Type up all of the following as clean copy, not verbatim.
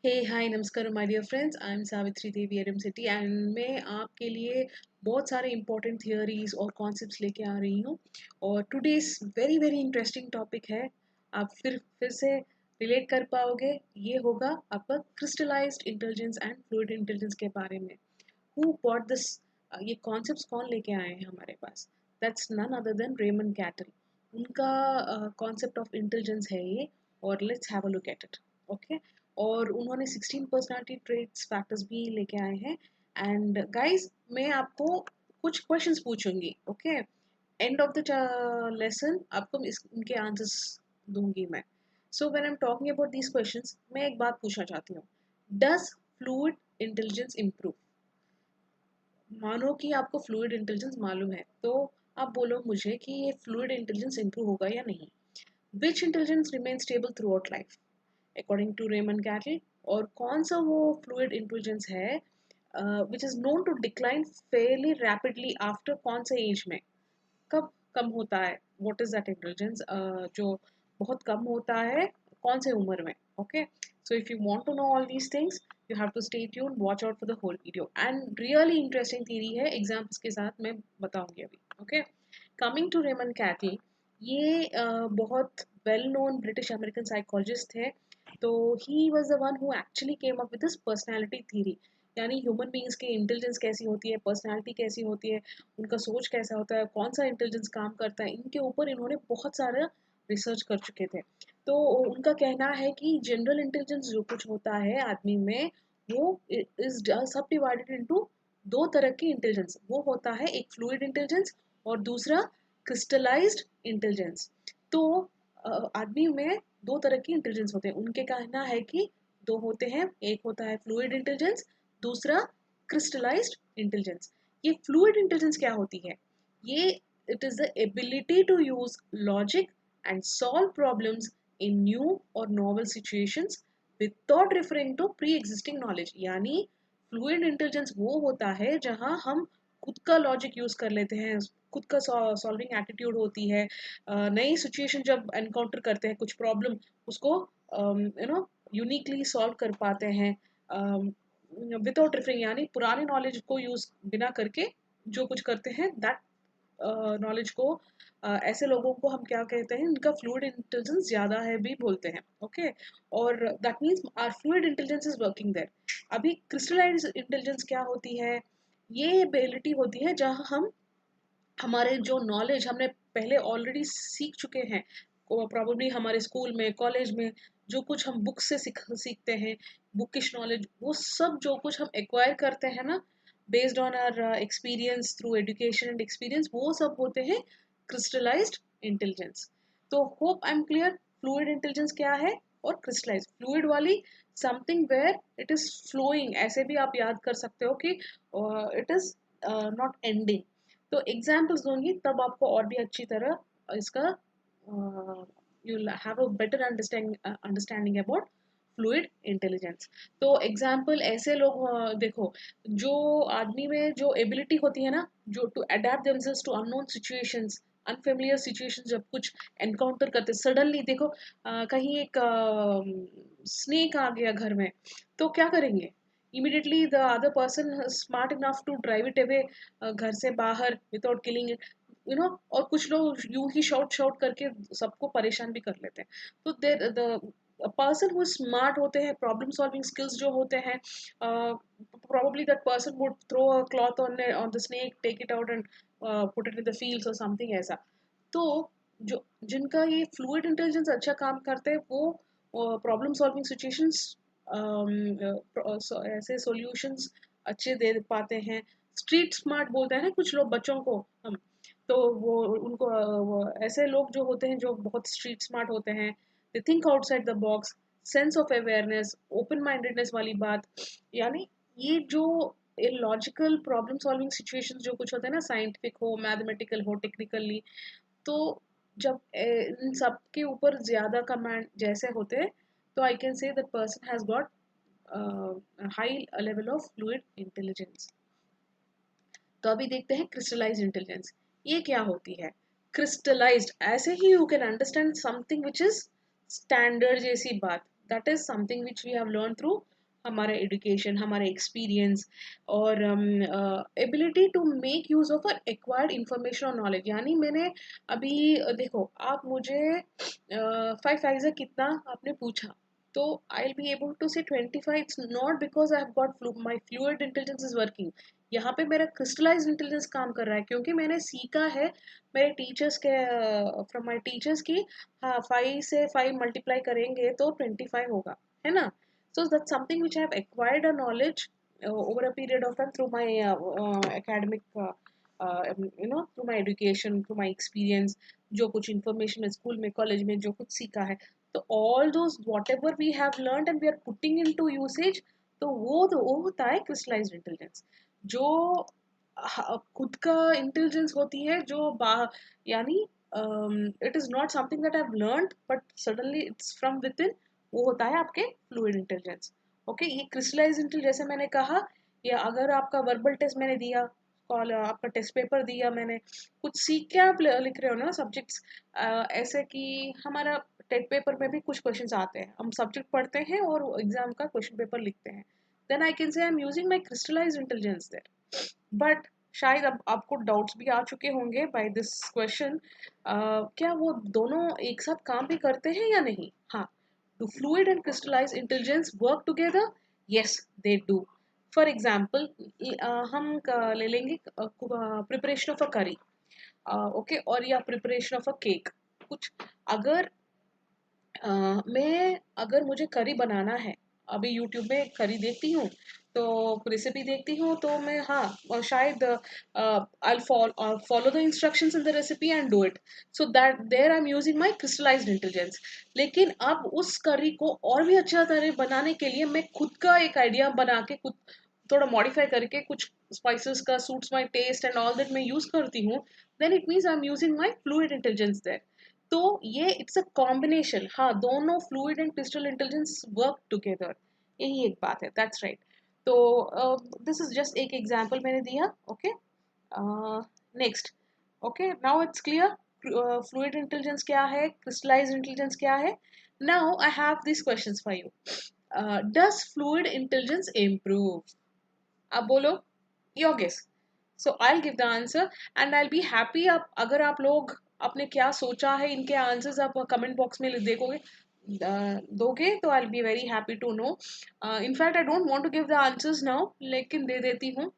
हे hi नमस्कार my dear friends, I am Savitri Devi Eram city and मैं आपके लिए बहुत सारे इंपॉर्टेंट थियोरीज और कॉन्सेप्ट्स लेके आ रही हूँ। और today's very very interesting topic है। आप फिर से रिलेट कर पाओगे। ये होगा आपका crystallized intelligence and fluid intelligence के बारे में। Who bought this? ये कॉन्सेप्ट्स कौन लेके आए हैं हमारे पास? That's none other than Raymond Cattell. उनका कॉन्सेप्ट ऑफ इंटेलिजेंस है ये। और let's have a look at it. Okay. और उन्होंने 16 पर्सनालिटी ट्रेट्स फैक्टर्स भी लेके आए हैं। एंड गाइस, मैं आपको कुछ क्वेश्चंस पूछूंगी। Okay. End of the lesson आपको इनके आंसर्स दूंगी मैं। So when I am talking about these questions, मैं एक बात पूछना चाहती हूँ। Does fluid intelligence improve? मानो कि आपको फ्लूइड इंटेलिजेंस मालूम है, तो आप बोलो मुझे कि ये फ्लूइड इंटेलिजेंस इम्प्रूव होगा या नहीं। Which intelligence remain stable throughout life according to Raymond Cattell? और कौन सा वो फ्लूइड इंटेलिजेंस है which is known to decline fairly rapidly after कौन से एज में? कब कम होता है? व्हाट इज दैट इंटेलिजेंस जो बहुत कम होता है कौन से उम्र में? Okay. So if you want to know all these things, you have to stay tuned, watch out for the whole video. And really interesting theory है, एग्जाम्पल्स के साथ मैं बताऊंगी अभी। Okay. Coming to Raymond Cattell, ये बहुत well known British American psychologist थे। तो he was the one who actually came up with this personality theory. यानी ह्यूमन बींग्स की इंटेलिजेंस कैसी होती है, पर्सनैलिटी कैसी होती है, उनका सोच कैसा होता है, कौन सा इंटेलिजेंस काम करता है, इनके ऊपर इन्होंने बहुत सारा रिसर्च कर चुके थे। तो उनका कहना है कि जनरल इंटेलिजेंस जो कुछ होता है आदमी में, वो इज सब डिवाइडेड इनटू दो तरह की इंटेलिजेंस। वो होता है एक फ्लूइड इंटेलिजेंस और दूसरा क्रिस्टलाइज्ड इंटेलिजेंस। तो आदमी में दो तरह की इंटेलिजेंस होते हैं। उनके कहना है कि दो होते हैं, एक होता है फ्लूइड इंटेलिजेंस, दूसरा क्रिस्टलाइज्ड इंटेलिजेंस। ये फ्लूइड इंटेलिजेंस क्या होती है? ये it is the ability to use logic and solve problems in new और novel situations without referring to pre existing knowledge. यानी फ्लूइड इंटेलिजेंस वो होता है जहां हम खुद का लॉजिक यूज कर लेते हैं, खुद का सॉल्विंग एटीट्यूड होती है। नई सिचुएशन जब एनकाउंटर करते हैं, कुछ प्रॉब्लम, उसको यूनिकली सॉल्व कर पाते हैं विदाउट रेफरिंग, यानी पुरानी नॉलेज को यूज बिना करके जो कुछ करते हैं, दैट नॉलेज को ऐसे लोगों को हम क्या कहते हैं, इनका फ्लूइड इंटेलिजेंस ज्यादा है भी बोलते हैं। ओके। और that means our fluid intelligence is working there. अभी क्रिस्टलाइज इंटेलिजेंस क्या होती है? ये एबिलिटी होती है जहां हम हमारे जो नॉलेज हमने पहले ऑलरेडी सीख चुके हैं, प्रॉब्लली हमारे स्कूल में, कॉलेज में, जो कुछ हम बुक से सीखते हैं, बुकिश नॉलेज, वो सब जो कुछ हम एक्वायर करते हैं ना, based on our experience through education and experience, वो सब होते हैं क्रिस्टलाइज्ड इंटेलिजेंस। तो hope I am clear. Fluid intelligence क्या है और क्रिस्टलाइज फ्लूइड वाली something where it is flowing, ऐसे भी आप याद कर सकते हो कि इट इज नॉट एंडिंग। तो एग्जाम्पल्स दूंगी, तब आपको और भी अच्छी तरह इसका you have a better understanding about fluid intelligence. तो एग्जाम्पल ऐसे लोग देखो, जो आदमी में जो एबिलिटी होती है ना, जो to adapt themselves to unknown situations, unfamiliar situations, जब कुछ एनकाउंटर करते सडनली, देखो कहीं एक स्नेक आ गया घर में, तो क्या करेंगे? immediately the other person is smart enough to drive it away, घर से बाहर, विदाउट किलिंग इट, और कुछ लोग यूं ही शॉर्ट शॉर्ट करके सबको परेशान भी कर लेते हैं। तो there the person who smart होते हैं, प्रॉब्लम सॉल्विंग स्किल्स जो होते हैं, probably that person would throw a cloth on the snake, take it out and put it in the fields or something ऐसा। तो जो जिनका ये फ्लूइड इंटेलिजेंस अच्छा काम करते हैं, वो प्रॉब्लम सॉल्विंग सिचुएशंस, ऐसे सॉल्यूशंस अच्छे दे पाते हैं। स्ट्रीट स्मार्ट बोलते हैं ना कुछ लोग बच्चों को हम, तो वो उनको वो ऐसे लोग जो होते हैं जो बहुत स्ट्रीट स्मार्ट होते हैं, they think outside the box, sense of awareness, open mindedness वाली बात। यानी ये जो लॉजिकल प्रॉब्लम सॉल्विंग सिचुएशंस जो कुछ होते हैं ना, साइंटिफिक हो, मैथमेटिकल हो, टेक्निकली, तो जब इन सब के ऊपर ज्यादा कमांड जैसे होते हैं, तो आई can say that person has got high level of fluid intelligence. तो अभी देखते हैं क्रिस्टलाइज इंटेलिजेंस। ये क्या होती है? क्रिस्टलाइज्ड, ऐसे ही you can understand something which is standard जैसी बात, that is something which we have learn through हमारा एजुकेशन, हमारा एक्सपीरियंस और ability to make use of acquired information और नॉलेज। यानी मैंने अभी देखो, आप मुझे 5 कितना आपने पूछा, तो I will be able to say 25। It's not because I have got my fluid intelligence is working. यहाँ पे मेरा क्रिस्टलाइज इंटेलिजेंस काम कर रहा है क्योंकि मैंने सीखा है मेरे टीचर्स के, फ्रॉम माई टीचर्स की। हाँ, 5 से 5 मल्टीप्लाई करेंगे तो 25 होगा, है ना? So that's something which I have acquired a knowledge over a period of time through my academic, through my education, through my experience. जो कुछ information में स्कूल में कॉलेज में जो कुछ सीखा है, तो all those whatever we have learned and we are putting into usage, तो वो होता है crystallized intelligence। जो खुद का इंटेलिजेंस होती है, जो यानी it is not something that I have learned but suddenly it's from with in, वो होता है आपके फ्लूइड इंटेलिजेंस। ओके, ये क्रिस्टलाइज इंटेलिजेंस जैसे मैंने कहा, या अगर आपका वर्बल टेस्ट मैंने दिया, कॉल आपका टेस्ट पेपर दिया मैंने, कुछ सीख के आप लिख रहे हो ना सब्जेक्ट्स, ऐसे कि हमारा टेट पेपर में भी कुछ क्वेश्चंस आते हैं, हम सब्जेक्ट पढ़ते हैं और एग्जाम का क्वेश्चन पेपर लिखते हैं, then I can say I am using my crystallize intelligence there. But शायद अब आपको डाउट्स भी आ चुके होंगे बाय दिस क्वेश्चन, क्या वो दोनों एक साथ काम भी करते हैं या नहीं? हाँ, do fluid and crystallize intelligence work together? Yes, they do. For example, हम ले लेंगे प्रिपरेशन ऑफ अ करी, ओके, और या प्रिपरेशन ऑफ अ केक। कुछ अगर मैं अगर मुझे करी बनाना है, अभी यूट्यूब में करी देखती हूँ, तो रेसिपी देखती हूँ, तो मैं, हाँ, और शायद I follow the instructions in the recipe and do it, so that there I am using my crystallized intelligence. लेकिन अब उस करी को और भी अच्छा तरह बनाने के लिए मैं खुद का एक आइडिया बना के, खुद थोड़ा मॉडिफाई करके, कुछ स्पाइसेस का suits my taste and all that मैं यूज करती हूँ, then it means I am using my fluid intelligence there. तो ये इट्स अ कॉम्बिनेशन, हाँ, दोनों fluid and crystal intelligence work together, यही एक बात है, दैट्स राइट। तो दिस इज जस्ट एक एग्जांपल मैंने दिया, okay. Next, okay, now it's clear fluid intelligence क्या है, क्रिस्टलाइज्ड इंटेलिजेंस क्या है। Now I have this questions for you. Does fluid intelligence improve? आप बोलो your guess. So I give the answer and I be happy. आप अगर आप लोग आपने क्या सोचा है, इनके आंसर्स आप कमेंट बॉक्स में देखोगे, दोगे, तो I be very happy to know. In fact I don't want to give the answers now, लेकिन दे देती हूँ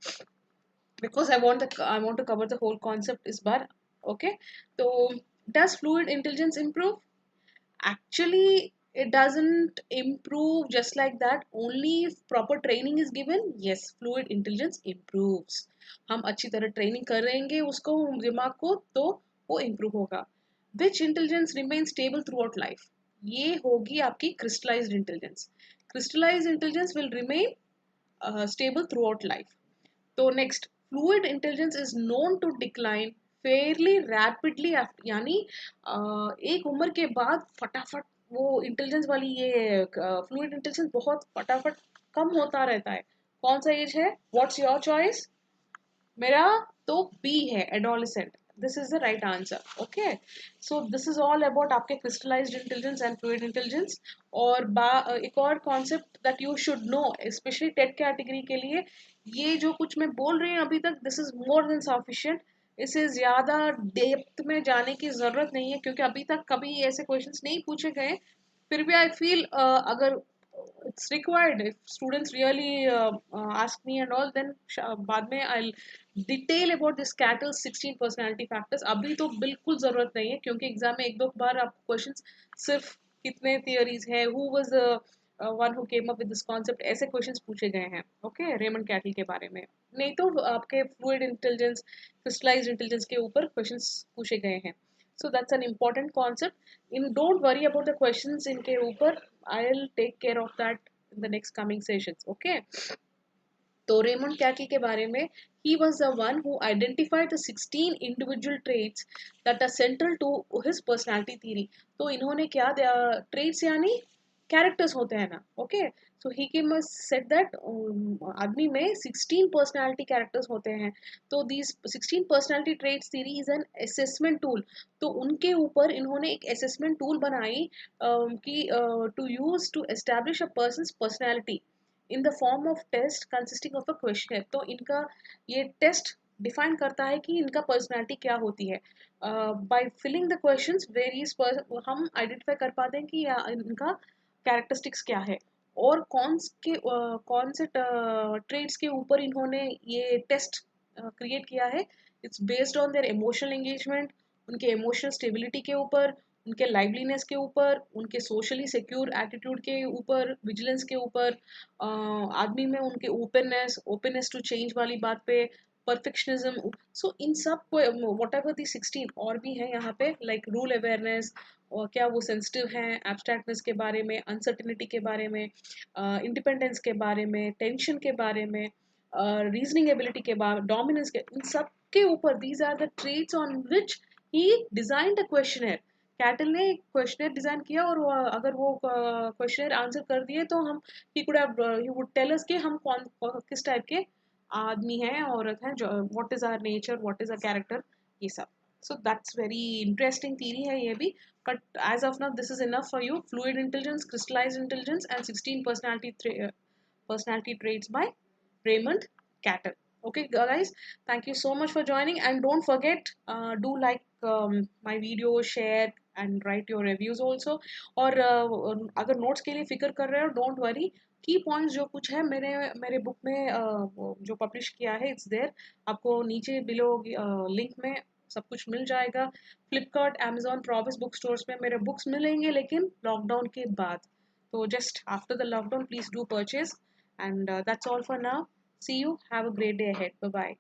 because I want to cover the whole concept इस बार, okay? तो does fluid intelligence improve? Actually, it doesn't improve just like that. Only if proper training is given, yes, fluid intelligence improves. हम अच्छी तरह training करेंगे उसको, दिमाग को, तो वो improve होगा। Which intelligence remains stable throughout life? ये होगी आपकी crystallized intelligence. Crystallized intelligence will remain stable throughout life. तो next, fluid intelligence is known to decline fairly rapidly, यानी एक उम्र के बाद फटाफट वो इंटेलिजेंस वाली, ये फ्लूइड इंटेलिजेंस बहुत फटाफट कम होता रहता है। कौन सा एज है? What's your choice? मेरा तो बी है, adolescent. This is the right answer, okay. So this is all about आपके crystallized intelligence and fluid intelligence. और एक और concept that you should know, specially TET category के लिए, ये जो कुछ मैं बोल रही हूँ अभी तक, this is more than sufficient. इसे ज्यादा डेप्थ में जाने की जरूरत नहीं है क्योंकि अभी तक कभी ऐसे क्वेश्चंस नहीं पूछे गए। फिर भी आई फील अगर it's required, if students really ask me and all, then बाद में I'll detail about this Cattle's 16 personality factors। अभी तो बिल्कुल जरूरत नहीं है क्योंकि एग्जाम में एक दो बार आपको क्वेश्चंस सिर्फ कितने थियरीज है, who was the one who came up with this concept, ऐसे क्वेश्चंस पूछे गए हैं, ओके, रेमंड कैटल के बारे में। नहीं तो आपके फ्लूइड इंटेलिजेंस, क्रिस्टलाइज्ड इंटेलिजेंस के ऊपर क्वेश्चंस पूछे गए हैं। So that's an important concept. Don't worry about the questions इनके ऊपर, I'll take care of that in the next coming sessions, okay? तो रेमंड कैटल के बारे में, he was the one who identified the 16 individual traits that are central to his personality theory। तो इन्होंने क्या, traits यानी कैरेक्टर्स होते हैं ना, okay. So he came said that आदमी में 16 पर्सनालिटी कैरेक्टर्स होते हैं। तो these 16 personality traits theory is an assessment tool. तो उनके ऊपर इन्होंने एक असेसमेंट टूल बनाई कि to use to establish a person's personality. In the form of test consisting of a question. तो इनका ये टेस्ट डिफाइन करता है कि इनका पर्सनैलिटी क्या होती है। By filling the questions various हम आइडेंटिफाई कर पाते हैं कि इनका कैरेक्टरिस्टिक्स क्या है और कौन से ट्रेड्स के ऊपर इन्होंने ये टेस्ट क्रिएट किया है। It's based on their emotional engagement, उनके इमोशनल स्टेबिलिटी के ऊपर, उनके लाइवलीनेस के ऊपर, उनके सोशली सिक्योर एटीट्यूड के ऊपर, विजिलेंस के ऊपर, आदमी में उनके ओपननेस ओपननेस टू चेंज वाली बात पे, परफेक्शनिज्म। सो इन सब को वट एवर दी 16 और भी है यहाँ पे, लाइक रूल अवेयरनेस, और क्या वो सेंसिटिव हैं एब्स्ट्रैक्टनेस के बारे में, अनसर्टिनिटी के बारे में, इंडिपेंडेंस के बारे में, टेंशन के बारे में, रीजनिंग एबिलिटी के बारे में, डोमिनेंस के, इन सब के ऊपर these are the traits on which he design the questionnaire. Cattell ने क्वेश्चनर डिजाइन किया और अगर वो क्वेश्चनर आंसर कर दिए तो हम ही वुड टेल अस कि हम किस टाइप के आदमी हैं, औरत हैं, जो what is our nature, what is a character, ये सब। So that's very interesting theory है ये भी। But as of now this is enough for you. Fluid intelligence, crystallized intelligence and 16 personality traits by Raymond Cattell. Okay, guys, thank you so much for joining, and don't forget, do like my video, share and write your reviews also. और अगर notes के लिए फिक्र कर रहे हो, don't worry, की points जो कुछ है मेरे मेरे बुक में जो पब्लिश किया है, इट्स देयर, आपको नीचे बिलो लिंक में सब कुछ मिल जाएगा। Flipkart, Amazon, prowess book stores में मेरे बुक्स मिलेंगे, लेकिन लॉकडाउन के बाद। So just after the lockdown, please do purchase. And that's all for now. See you. Have a great day ahead. Bye bye.